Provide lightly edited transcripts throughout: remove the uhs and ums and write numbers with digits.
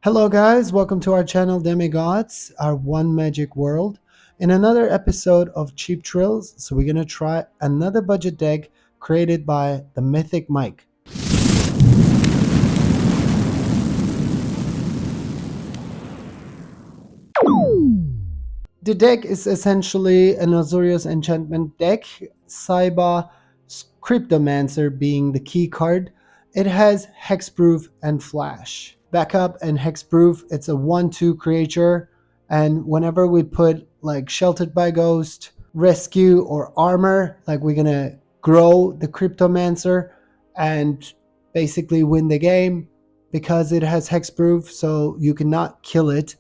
Hello guys, welcome to our channel Demigods, our one magic world. In another episode of Cheap Trills, so we're gonna try another budget deck created by the Mythic Mike. The deck is essentially an Azorius enchantment deck, Saiba Cryptomancer being the key card. It has Hexproof and Flash. Backup and Hexproof, it's a 1/2 creature, and whenever we put like Sheltered by Ghost, Rescue, or Armor, like we're gonna grow the Cryptomancer and basically win the game because it has Hexproof, so you cannot kill it.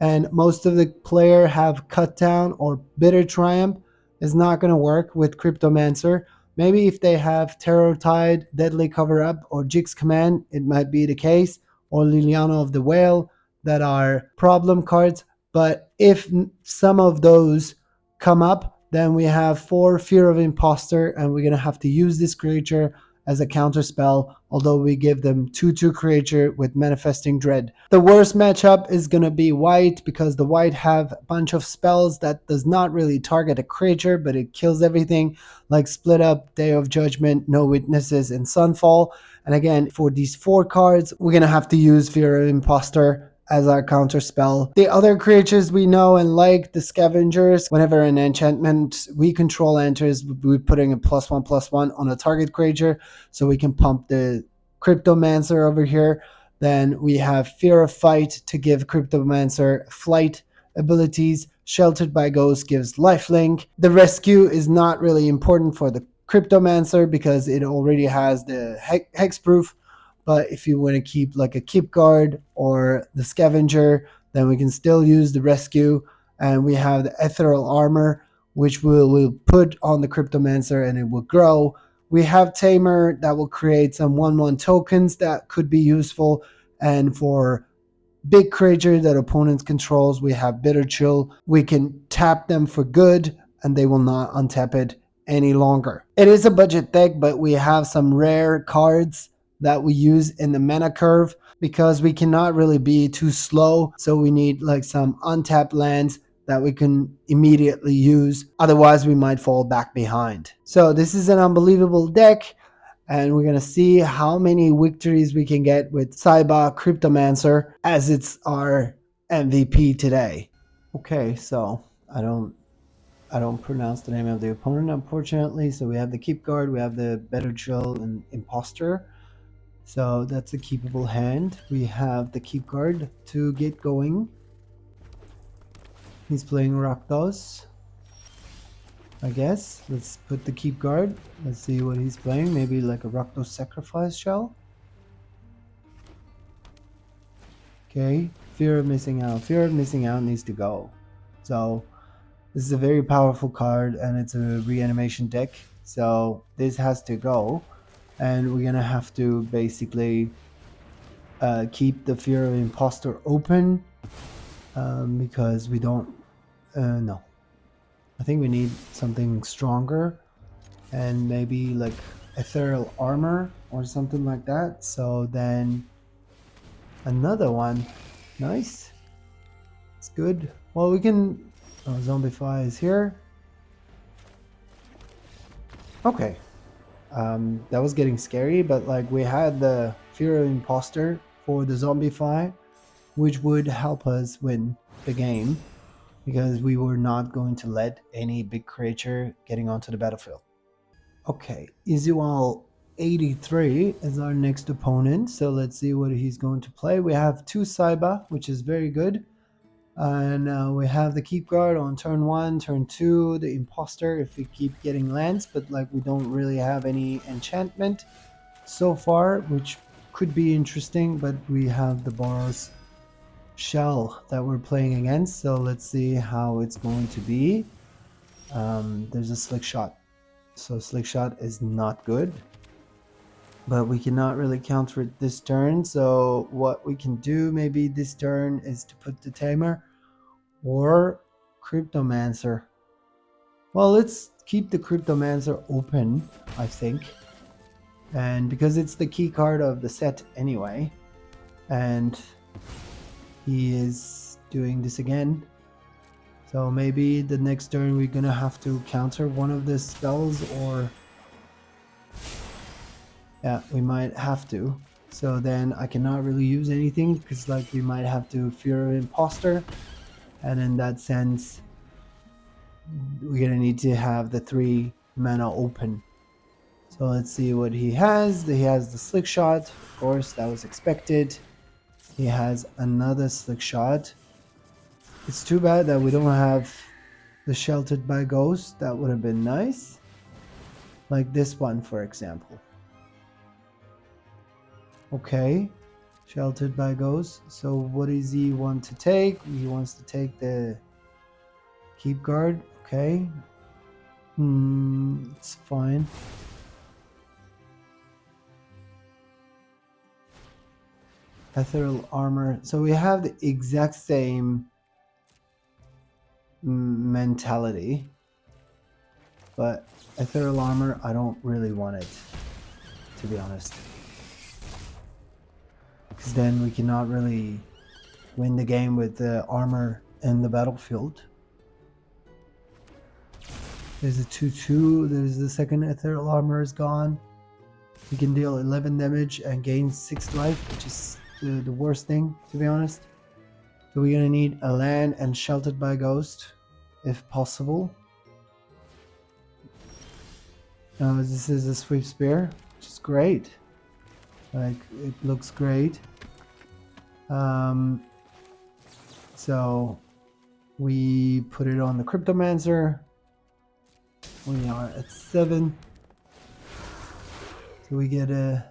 And most of the player have cut down or bitter triumph is not going to work with Cryptomancer. Maybe if they have Terror Tide, Deadly Cover Up, or Jig's Command, it might be the case, or Liliana of the Whale that are problem cards. But if some of those come up, then we have 4 Fear of Impostor, and we're going to have to use this creature as a counter spell, although we give them 2/2 creature with Manifesting Dread. The worst matchup is going to be white, because the white have a bunch of spells that does not really target a creature, but it kills everything, like Split Up, Day of Judgment, No Witnesses, and Sunfall. And again, for these 4 cards, we're going to have to use Fear of Impostor as our counter spell. The other creatures we know and like, the Scavengers, whenever an enchantment we control enters, we're putting a +1/+1 on a target creature, so we can pump the Cryptomancer over here. Then we have Fear of Fight to give Cryptomancer flight abilities. Sheltered by Ghost gives lifelink. The Rescue is not really important for the Cryptomancer because it already has the Hexproof. But if you want to keep like a Keepguard or the Scavenger, then we can still use the Rescue. And we have the Ethereal Armor, which we'll put on the Cryptomancer and it will grow. We have Tamer that will create some 1/1 tokens that could be useful. And for big creature that opponents controls, we have Bitter Chill. We can tap them for good and they will not untap it any longer. It is a budget deck, but we have some rare cards that we use in the mana curve because we cannot really be too slow. So we need like some untapped lands that we can immediately use. Otherwise, we might fall back behind. So this is an unbelievable deck. And we're going to see how many victories we can get with Saiba Cryptomancer, as it's our MVP today. Okay, so I don't pronounce the name of the opponent, unfortunately. So we have the Keepguard, we have the Better Chill and Imposter. So that's a keepable hand. We have the Keepguard to get going. He's playing Rakdos, I guess. Let's put the Keepguard. Let's see what he's playing. Maybe like a Rakdos Sacrifice Shell. Okay, Fear of Missing Out. Fear of Missing Out needs to go. So this is a very powerful card and it's a reanimation deck. So this has to go. And we're gonna have to basically keep the Fear of Impostor open because we don't no. I think we need something stronger and maybe like Ethereal Armor or something like that. So then another one. Nice. It's good. Well, we can... Oh, Zombify is here. Okay. That was getting scary, but like we had the Fear of Impostor for the Zombify, which would help us win the game because we were not going to let any big creature getting onto the battlefield. Okay, Izual 83 is our next opponent, so let's see what he's going to play. We have 2 Saiba, which is very good. And we have the Keepguard on turn 1, turn 2, the Imposter if we keep getting lands, but like we don't really have any enchantment so far, which could be interesting. But we have the Boros shell that we're playing against, so let's see how it's going to be. There's a Slick Shot, so Slick Shot is not good, but we cannot really counter it this turn. So what we can do maybe this turn is to put the Tamer or Cryptomancer. Well, let's keep the Cryptomancer open, I think, and because it's the key card of the set anyway. And he is doing this again. So maybe the next turn we're gonna have to counter one of the spells, or yeah, we might have to. So then I cannot really use anything because like we might have to Fear of Imposter, and in that sense we're gonna need to have the 3 mana open. So let's see what he has. He has the Slick Shot, of course, that was expected. He has another Slick Shot. It's too bad that we don't have the Sheltered by Ghost. That would have been nice. Like this one, for example. Okay, Sheltered by Ghost. So what does he want to take? He wants to take the Keepguard. Okay. It's fine. Ethereal Armor. So we have the exact same mentality, but Ethereal Armor, I don't really want it, to be honest, because then we cannot really win the game with the armor in the battlefield. There's a 2/2. There's the second Ethereal Armor is gone. You can deal 11 damage and gain 6 life, which is the worst thing, to be honest. So we're gonna need a land and Sheltered by Ghost, if possible. This is a Sweep Spear, which is great. Like, it looks great. So we put it on the Cryptomancer. We are at 7. So we get a...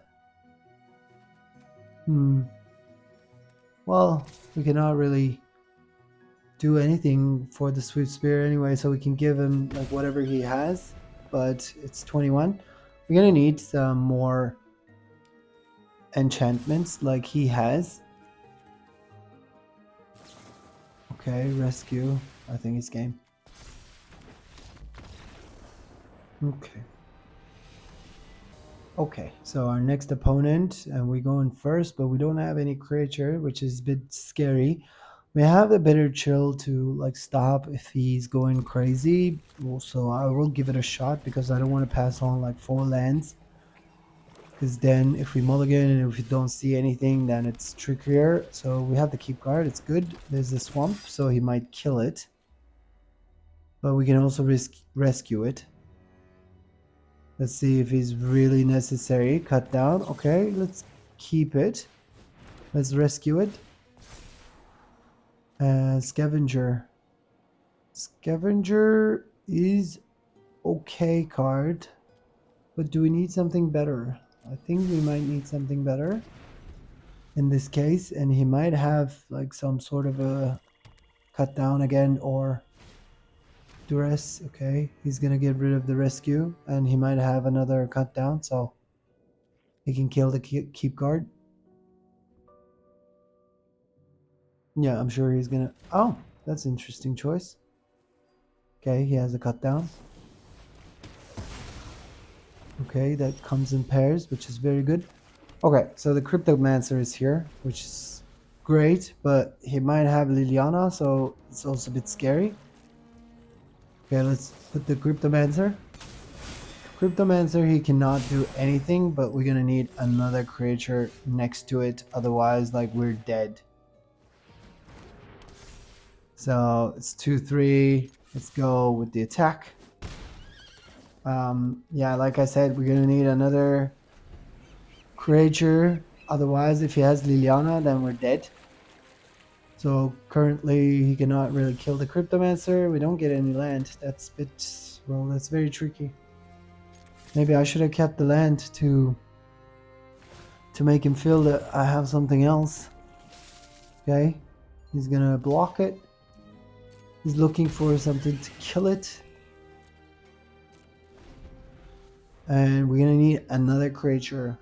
Well, we cannot really do anything for the Sweep Spear anyway, so we can give him like whatever he has, but it's 21. We're gonna need some more enchantments like he has. Okay, rescue. I think it's game. Okay, so our next opponent, and we're going first, but we don't have any creature, which is a bit scary. We have a better chill to like stop if he's going crazy. Also, I will give it a shot because I don't want to pass on like 4 lands. Because then if we mulligan and if we don't see anything, then it's trickier. So we have the Keepguard, it's good. There's a swamp, so he might kill it. But we can also rescue it. Let's see if it's really necessary. Cut down. Okay, let's keep it. Let's rescue it. Scavenger. Scavenger is okay card. But do we need something better? I think we might need something better in this case. And he might have like some sort of a cut down again or duress. Okay, he's gonna get rid of the rescue and he might have another cut down, so he can kill the Keepguard. Yeah, I'm sure he's gonna... Oh, that's an interesting choice. Okay, he has a cut down. Okay, that comes in pairs, which is very good. Okay, so the Cryptomancer is here, which is great, but he might have Liliana, so it's also a bit scary. Okay, let's put the Cryptomancer. Cryptomancer, he cannot do anything, but we're gonna need another creature next to it, otherwise like we're dead. So it's 2/3. Let's go with the attack. Yeah, like I said, we're gonna need another creature, otherwise if he has Liliana then we're dead. So currently he cannot really kill the Cryptomancer. We don't get any land. That's a bit... well, that's very tricky. Maybe I should have kept the land to make him feel that I have something else. Okay, he's gonna block it. He's looking for something to kill it. And we're gonna need another creature.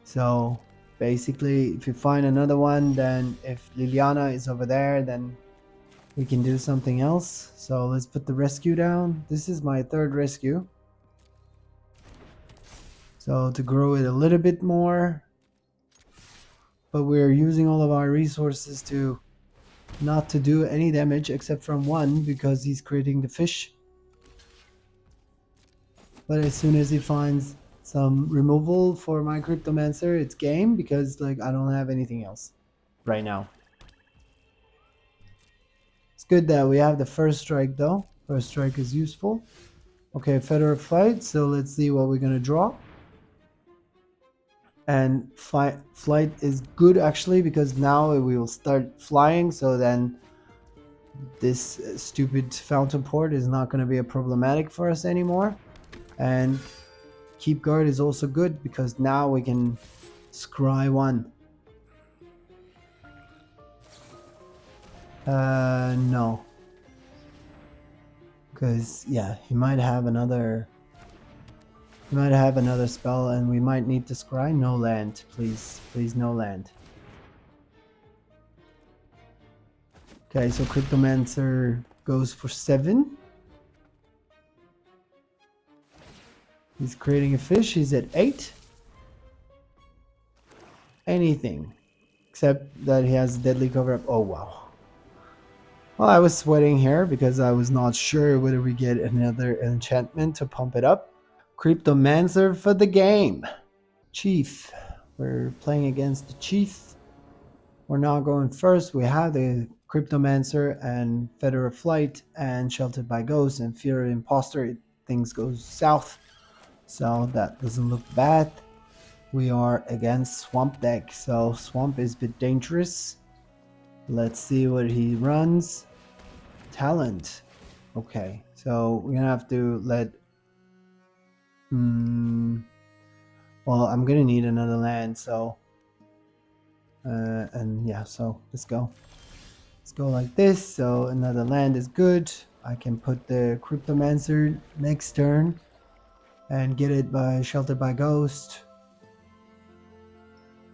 So basically, if you find another one, then if Liliana is over there, then we can do something else. So let's put the rescue down. This is my 3rd rescue. So to grow it a little bit more, but we're using all of our resources to not to do any damage except from one because he's creating the fish. But as soon as he finds some removal for my Cryptomancer, it's game because like I don't have anything else right now. It's good that we have the first strike though. First strike is useful. Okay, Feather of Flight, so let's see what we're gonna draw. And flight is good actually because now we will start flying, so then this stupid fountain port is not going to be a problematic for us anymore. And Keepguard is also good because now we can scry one. No. Because, yeah, he might have another spell and we might need to scry. No land, please. Please, no land. Okay, so Cryptomancer goes for 7. He's creating a fish. He's at 8. Anything. Except that he has deadly cover up. Oh, wow. Well, I was sweating here because I was not sure whether we get another enchantment to pump it up. Cryptomancer for the game. Chief. We're playing against the Chief. We're not going first. We have the Cryptomancer and Feather of Flight and Sheltered by Ghosts and Fear of Impostor. Things go south. So that doesn't look bad. We are against Swamp deck. So Swamp is a bit dangerous. Let's see what he runs. Talent. Okay, so we're gonna have to let. Well, I'm gonna need another land, so. And yeah, so let's go. Let's go like this. So another land is good. I can put the Cryptomancer next turn and get it by Sheltered by Ghost.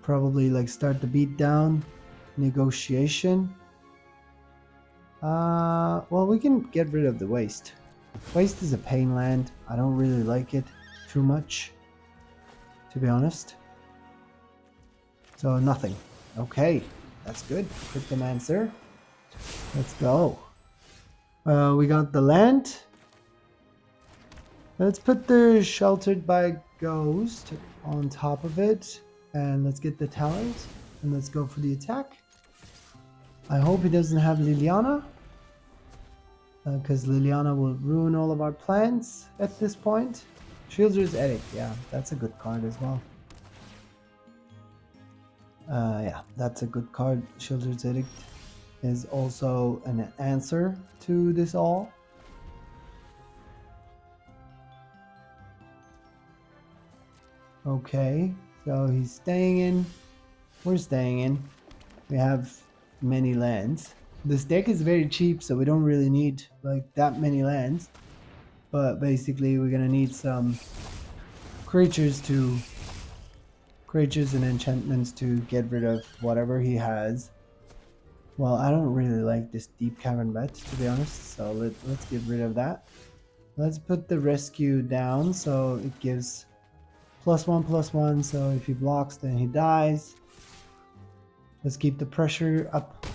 Probably like start the beat down. Negotiation. Well, we can get rid of the waste. Waste is a pain land. I don't really like it too much, to be honest. So nothing. Okay, that's good. Cryptomancer. Let's go. We got the land. Let's put the Sheltered by Ghost on top of it. And let's get the talent. And let's go for the attack. I hope he doesn't have Liliana. Because Liliana will ruin all of our plans at this point. Sheoldred's Edict, yeah, that's a good card as well. Yeah, that's a good card. Sheoldred's Edict is also an answer to this all. Okay, so he's staying in. We're staying in. We have many lands. This deck is very cheap, so we don't really need like that many lands. But basically, we're gonna need some creatures and enchantments to get rid of whatever he has. Well, I don't really like this Deep Cavern Bet, to be honest, so let's get rid of that. Let's put the rescue down so it gives +1/+1, so if he blocks then he dies. Let's keep the pressure up.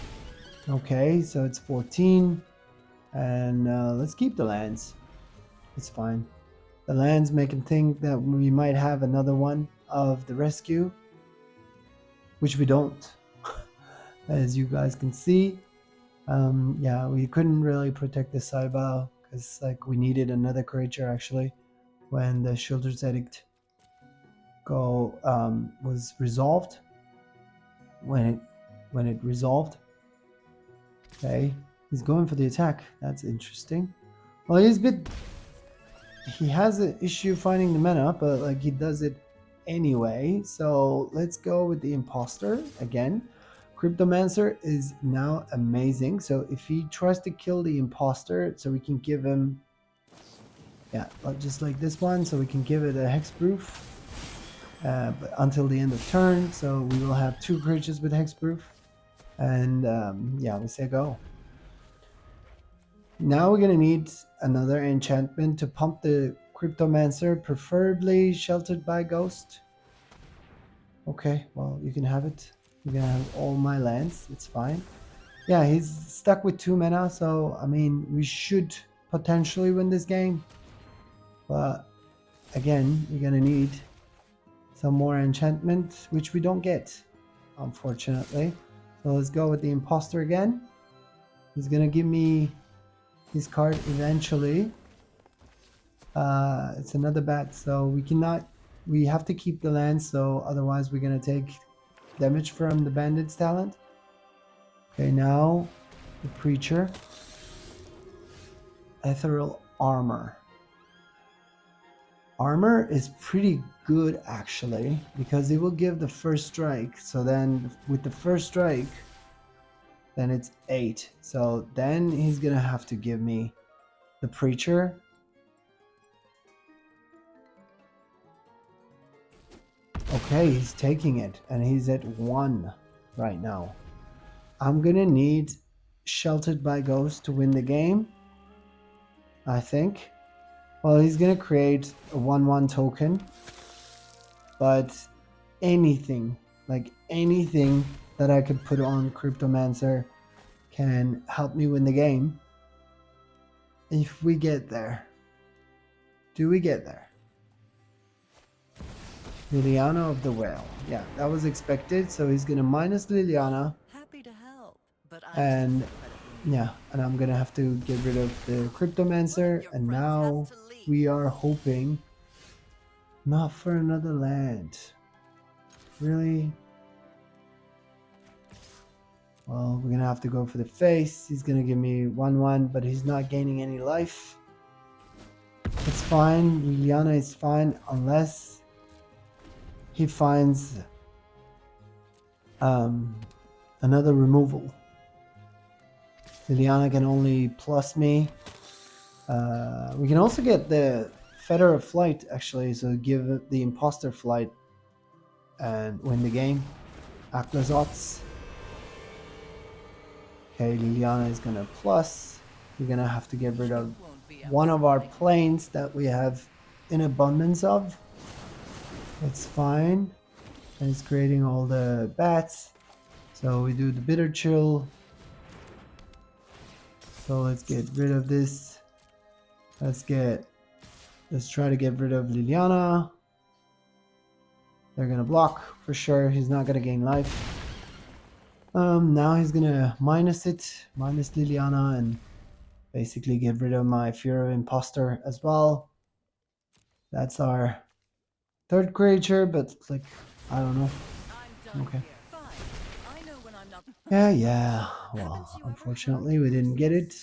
Okay, so it's 14. And let's keep the lands. It's fine. The lands make him think that we might have another one of the rescue, which we don't, as you guys can see. Yeah, we couldn't really protect the Saiba because like we needed another creature actually when the Sheoldred's Edict was resolved. When it resolved. Okay, he's going for the attack. That's interesting. Well, he has an issue finding the mana, but like he does it anyway. So let's go with the Imposter again. Cryptomancer is now amazing. So if he tries to kill the Imposter, so we can give him, yeah, just like this one, so we can give it a Hexproof but until the end of turn. So we will have 2 creatures with Hexproof. And yeah, we say go. Now we're gonna need another enchantment to pump the Cryptomancer, preferably Sheltered by Ghost. Okay, well, you can have it. We're gonna have all my lands. It's fine. Yeah, he's stuck with 2 mana, so I mean, we should potentially win this game. But again, we're gonna need some more enchantment, which we don't get, unfortunately. So let's go with the imposter again. He's gonna give me his card eventually. It's another bat, so we have to keep the land, so otherwise we're gonna take damage from the bandit's talent. Okay, now the preacher. Ethereal Armor. Armor is pretty good actually, because it will give the first strike. So then with the first strike, then it's 8. So then he's gonna have to give me the preacher. Okay, he's taking it, and he's at 1 right now. I'm gonna need Sheltered by Ghost to win the game, I think. Well, he's gonna create a 1/1 token, but anything, like anything that I could put on Cryptomancer can help me win the game. If we get there. Do we get there? Liliana of the Whale. Yeah, that was expected. So he's gonna minus Liliana. Happy to help, but And yeah, and I'm gonna have to get rid of the Cryptomancer. And now we are hoping not for another land. Really? Well, we're gonna have to go for the face. He's gonna give me 1/1, but he's not gaining any life. It's fine. Liliana is fine unless he finds another removal. Liliana can only plus me. We can also get the Feather of Flight actually, so give the imposter flight and win the game. Rakdos. Okay, Liliana is gonna plus. We're gonna have to get rid of one of our planes that we have in abundance of. It's fine. And it's creating all the bats. So we do the bitter chill. So let's get rid of this. Let's try to get rid of Liliana. They're gonna block for sure. He's not gonna gain life. Now he's gonna minus Liliana, and basically get rid of my Fear of Impostor as well. That's our third creature, but like, I don't know. Okay. Yeah. Well, unfortunately, we didn't get it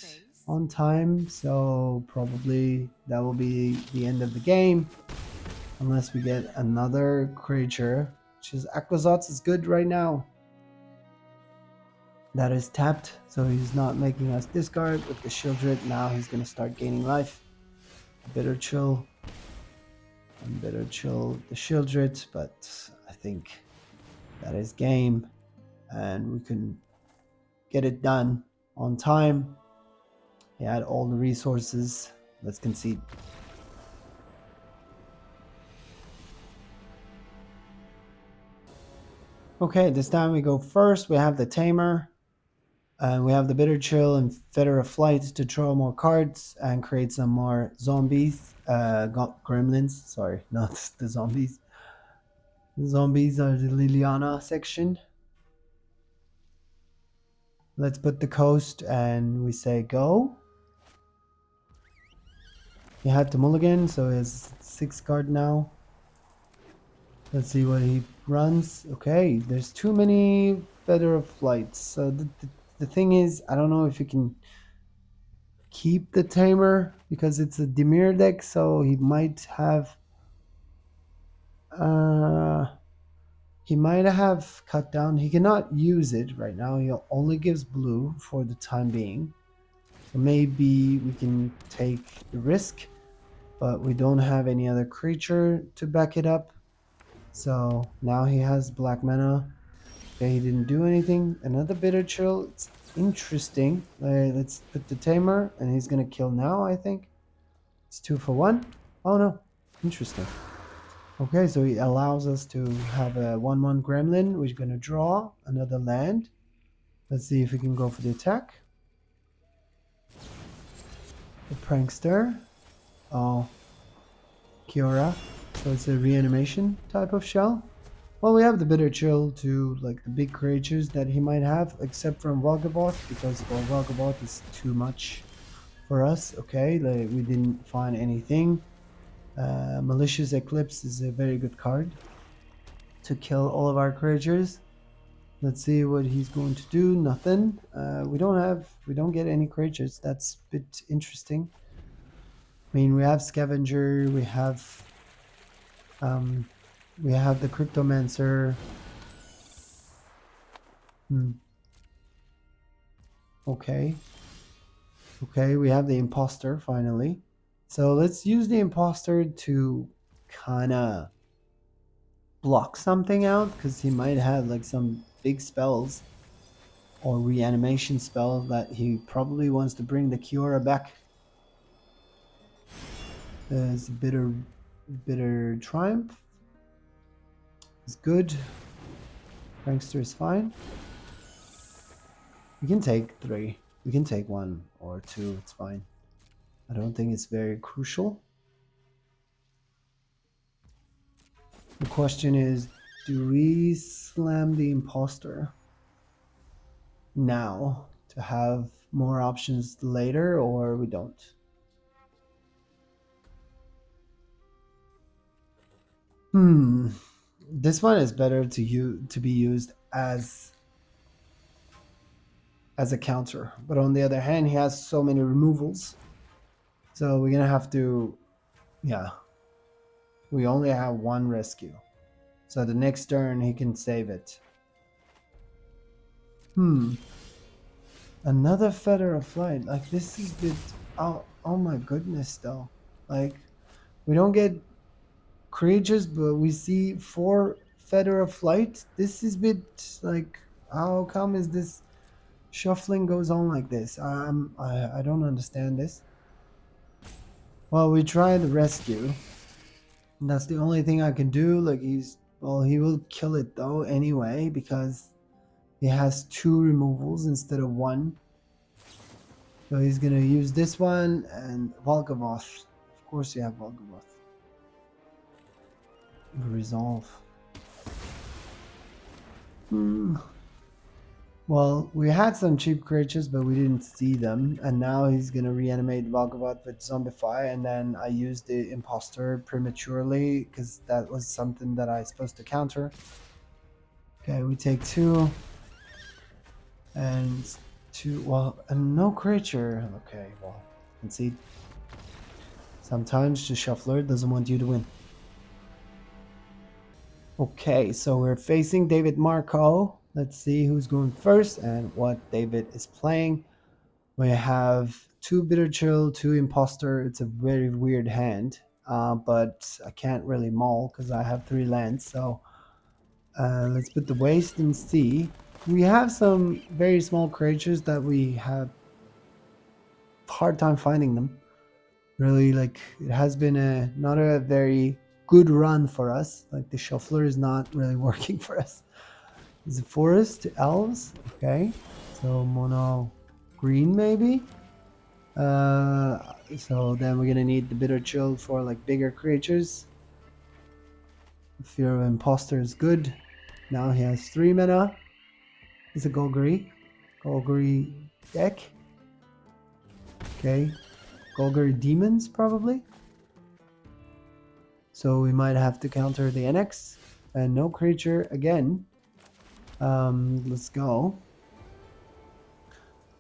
on time, so probably that will be the end of the game. Unless we get another creature, which is Aquazots is good right now. That is tapped, so he's not making us discard. With the Shieldred, now he's going to start gaining life. Bitter Chill. And Bitter Chill the Shieldred, but I think that is game. And we can get it done on time. He had all the resources. Let's concede. Okay, this time we go first. We have the Tamer. And we have the Bitter Chill and Feather of Flight to draw more cards and create some more zombies. Gremlins. Sorry, not the zombies. The zombies are the Liliana section. Let's put the coast and we say go. He had to mulligan, so he has 6 card now. Let's see what he runs. Okay, there's too many Feather of Flights. So the thing is, I don't know if you can keep the Tamer because it's a Dimir deck, so he might have cut down. He cannot use it right now. He only gives blue for the time being. So maybe we can take the risk, but we don't have any other creature to back it up. So now he has black mana. Okay, he didn't do anything. Another Bitter Chill. It's interesting. Let's put the Tamer, and he's gonna kill now, I think. It's 2 for 1. Oh no, interesting. Okay, so he allows us to have a 1/1 Gremlin. We're gonna draw another land. Let's see if we can go for the attack. The Prankster. Oh, Kiora. So it's a reanimation type of shell. Well, we have the Bitter Chill to like the big creatures that he might have, except from Vagaboth, because well, Vagaboth is too much for us. Okay, like, we didn't find anything. Malicious Eclipse is a very good card to kill all of our creatures. Let's see what he's going to do. Nothing. We don't get any creatures. That's a bit interesting. I mean, we have Scavenger, um, we have the Cryptomancer. Hmm. Okay. Okay, we have the Imposter finally. So let's use the Imposter to kind of block something out, because he might have like some big spells or reanimation spell that he probably wants to bring the Kiora back. There's bitter triumph. It's good. Prankster is fine. We can take 3. We can take 1 or 2. It's fine. I don't think it's very crucial. The question is, do we slam the Imposter now to have more options later, or we don't? This one is better to be used as a counter, but on the other hand, he has so many removals, so we're gonna have to, yeah, we only have 1 rescue, so the next turn he can save it. Another Feather of Flight. Like, this is a bit, oh my goodness, though. Like, we don't get creatures, but we see 4 Feather of Flight. This is a bit like, how come is this shuffling goes on like this? I don't understand this. Well, we tried the rescue. That's the only thing I can do. Like, he will kill it though anyway, because he has 2 removals instead of 1. So he's gonna use this one and Volgavoth. Of course you have Volgavoth. Resolve. Well, we had some cheap creatures, but we didn't see them. And now he's gonna reanimate Volgavoth with Zombify, and then I used the Imposter prematurely because that was something that I was supposed to counter. Okay, we take 2. And 2, well, and no creature. Okay, well, concede. Sometimes the shuffler doesn't want you to win. Okay, so we're facing David Marco. Let's see who's going first and what David is playing. We have 2 Bitter Chill, 2 Imposter. It's a very weird hand, but I can't really maul because I have 3 lands. So let's put the Waste and see. We have some very small creatures that we have hard time finding them. Really, like, it has been not a very good run for us. Like, the shuffler is not really working for us. Is it forest elves? Okay, so mono green maybe. So then we're gonna need the bitter chill for like bigger creatures. Fear of Impostors is good. Now he has 3 mana. It's a Golgari deck. Okay, Golgari demons probably. So we might have to counter the NX and no creature again. Let's go.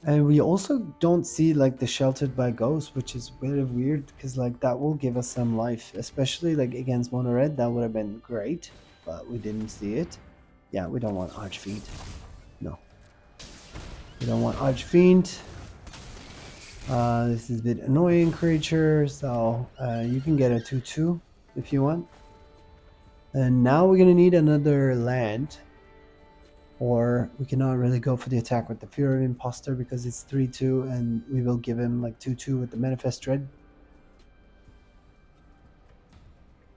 And we also don't see like the Sheltered by Ghost, which is very weird because like that will give us some life, especially like against mono red. That would have been great, but we didn't see it. Yeah, we don't want Archfiend. No, we don't want Archfiend. This is a bit annoying creature, so you can get a 2/2 if you want. And now we're gonna need another land. Or we cannot really go for the attack with the Fear of Impostor because it's 3/2 and we will give him like 2/2 with the Manifest Dread.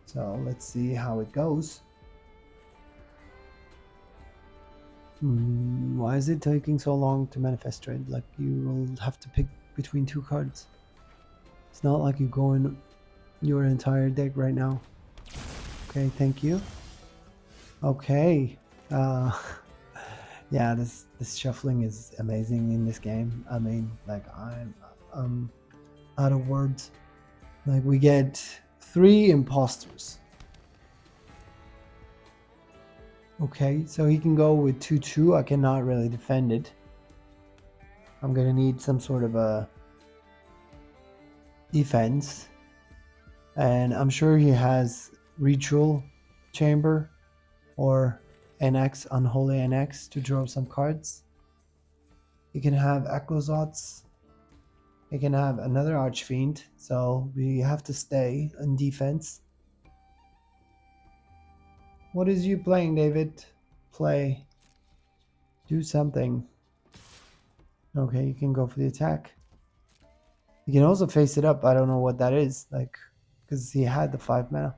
So let's see how it goes. Why is it taking so long to manifest trade? Like, you will have to pick between 2 cards. It's not like you go in your entire deck right now. Okay, thank you. Okay. Yeah, this shuffling is amazing in this game. I mean, like, I'm out of words. Like, we get 3 imposters. Okay, so he can go with 2/2. I cannot really defend it. I'm gonna need some sort of a defense. And I'm sure he has Ritual Chamber or NX, Unholy NX, to draw some cards. He can have Echozots. He can have another Archfiend, so we have to stay on defense. What is you playing, David? Play. Do something. Okay, you can go for the attack. You can also face it up. I don't know what that is, like, because he had the 5 mana.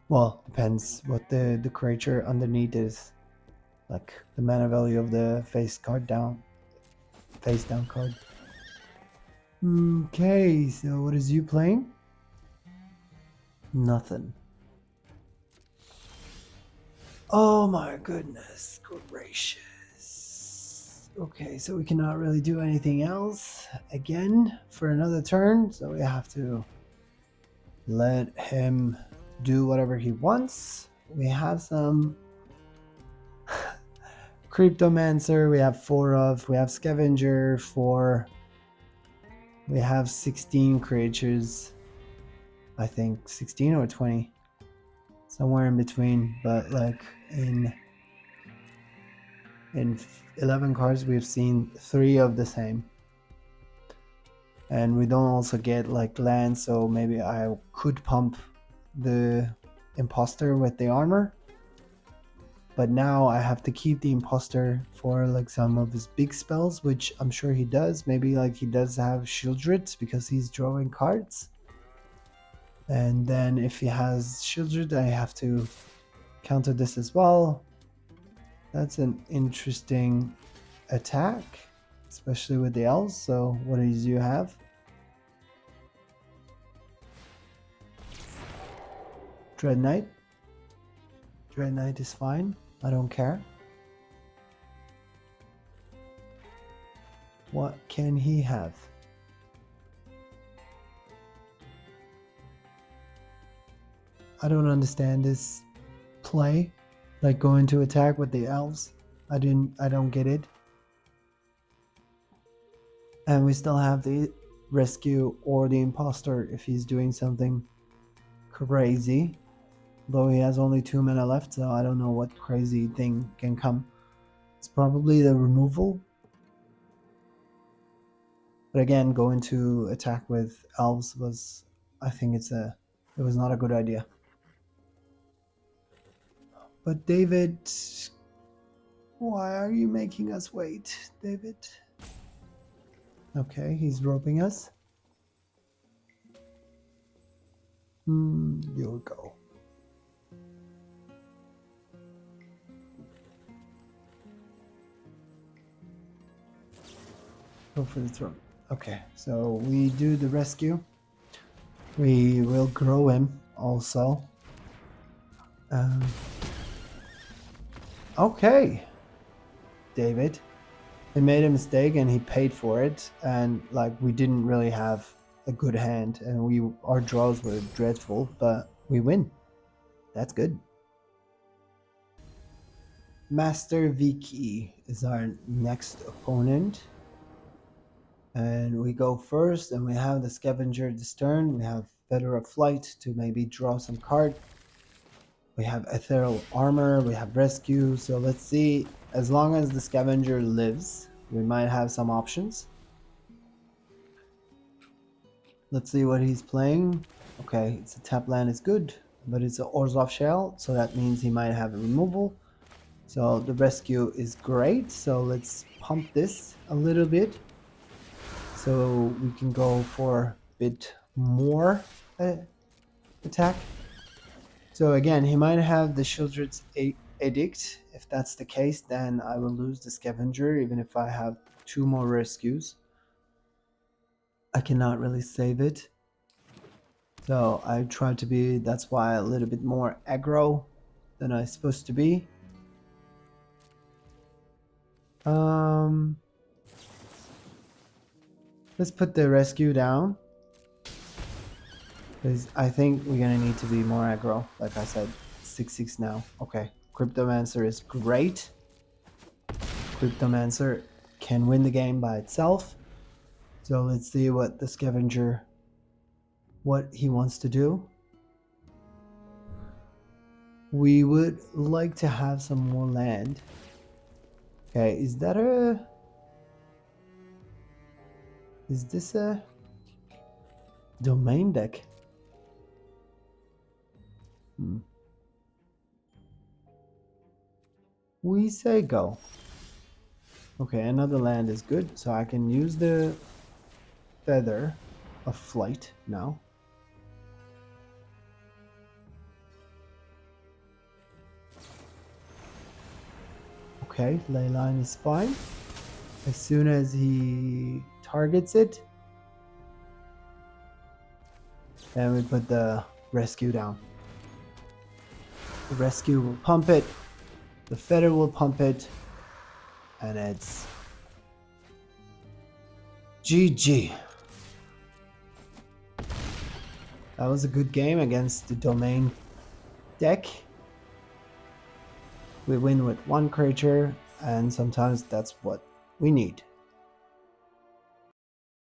Well, depends what the creature underneath is. Like, the mana value of the face down card. Okay, so what is you playing? Nothing. Oh my goodness gracious. Okay, so we cannot really do anything else again for another turn, so we have to let him do whatever he wants. We have some Cryptomancer, we have 4 of, we have Scavenger 4, we have 16 creatures, I think 16 or 20, somewhere in between, but like in 11 cards we've seen 3 of the same. And we don't also get like land, so maybe I could pump the imposter with the armor. But now I have to keep the imposter for like some of his big spells, which I'm sure he does. Maybe like he does have Shieldred because he's drawing cards. And then if he has Shieldred, I have to counter this as well. That's an interesting attack, especially with the elves. So what do you have? Dread Knight. Dread Knight is fine. I don't care. What can he have? I don't understand this play. Like going to attack with the elves. I don't get it. And we still have the rescue or the imposter if he's doing something crazy. Though he has only 2 mana left, so I don't know what crazy thing can come. It's probably the removal. But again, going to attack with elves was, I think it was not a good idea. But David, why are you making us wait, David? Okay, he's roping us. You'll go. Go for the throne. Okay, so we do the rescue. We will grow him also. Okay, David. He made a mistake and he paid for it, and like we didn't really have a good hand, and our draws were dreadful, but we win. That's good. Master Vicky is our next opponent. And we go first, and we have the Scavenger this turn. We have Feather of Flight to maybe draw some card. We have Ethereal Armor, we have Rescue. So let's see, as long as the Scavenger lives, we might have some options. Let's see what he's playing. Okay, it's a tap land is good, but it's an Orzhov Shell, so that means he might have a removal. So the Rescue is great, so let's pump this a little bit. So we can go for a bit more attack. So again, he might have the Shieldred's Edict. If that's the case, then I will lose the Scavenger, even if I have 2 more rescues. I cannot really save it. So I try to be, that's why, a little bit more aggro than I'm supposed to be. Let's put the rescue down, because I think we're gonna need to be more aggro. Like I said, 6/6 now. Okay, Cryptomancer is great. Cryptomancer can win the game by itself. So let's see what the Scavenger, what he wants to do. We would like to have some more land. Okay, is this a domain deck? We say go. Okay, another land is good, so I can use the Feather of Flight now. Okay, Leyline is fine. As soon as he targets it, then we put the rescue down. The rescue will pump it, the Feather will pump it, and it's GG. That was a good game against the domain deck. We win with 1 creature, and sometimes that's what we need.